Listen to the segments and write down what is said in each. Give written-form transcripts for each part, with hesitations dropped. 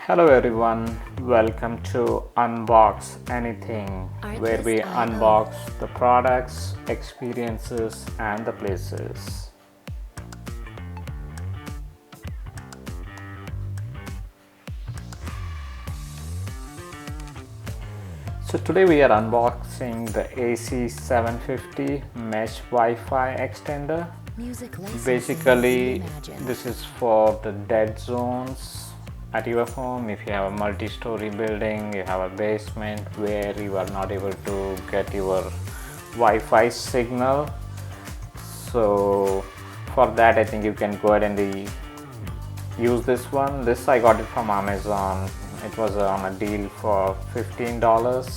Hello everyone, welcome to Unbox-Anything, where we unbox the products, experiences and the places. So today we are unboxing the AC750 mesh Wi-Fi extender. Basically, this is for the dead zones at your home. If you have a multi-story building, you have a basement where you are not able to get your Wi-Fi signal. So for that, I think you can go ahead and use this one. This I got it from Amazon. It was on a deal for $15.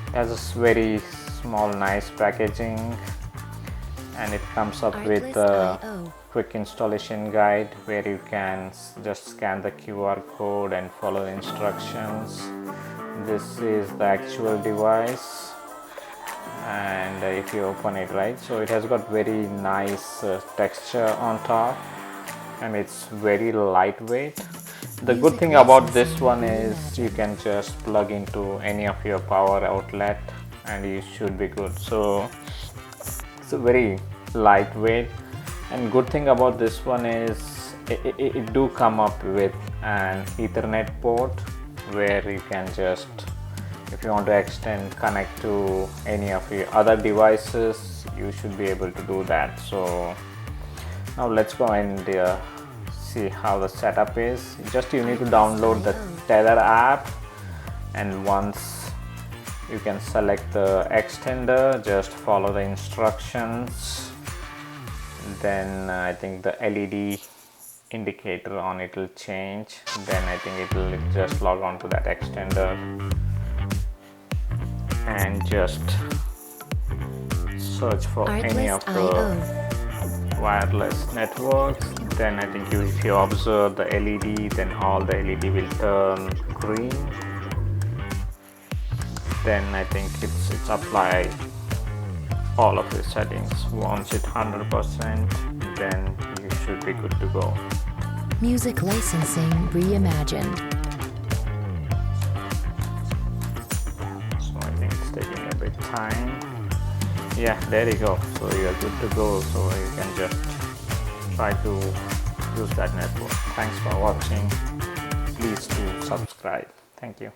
It has a very small nice packaging, and it comes up with a quick installation guide where you can just scan the QR code and follow the instructions. This is the actual device, and if you open it, right, so it has got very nice texture on top and it's very lightweight. The good thing about this one is you can just plug into any of your power outlet and you should be good. So it's a very lightweight, and good thing about this one is it do come up with an Ethernet port where you can just, if you want to extend, connect to any of your other devices, you should be able to do that. So now let's go and see how the setup is. Just you need to download the Tether app, and once you can select the extender, just follow the instructions. Then I think the LED indicator on it will change. Then I think it will just log on to that extender and just search for any of the wireless networks. Then I think if you observe the LED, then all the LED will turn green. Then I think it's applied all of the settings. Once it's 100%, then you should be good to go. Music licensing reimagined. So I think it's taking a bit time. Yeah, there you go. So you're good to go. So you can just try to use that network. Thanks for watching. Please do subscribe. Thank you.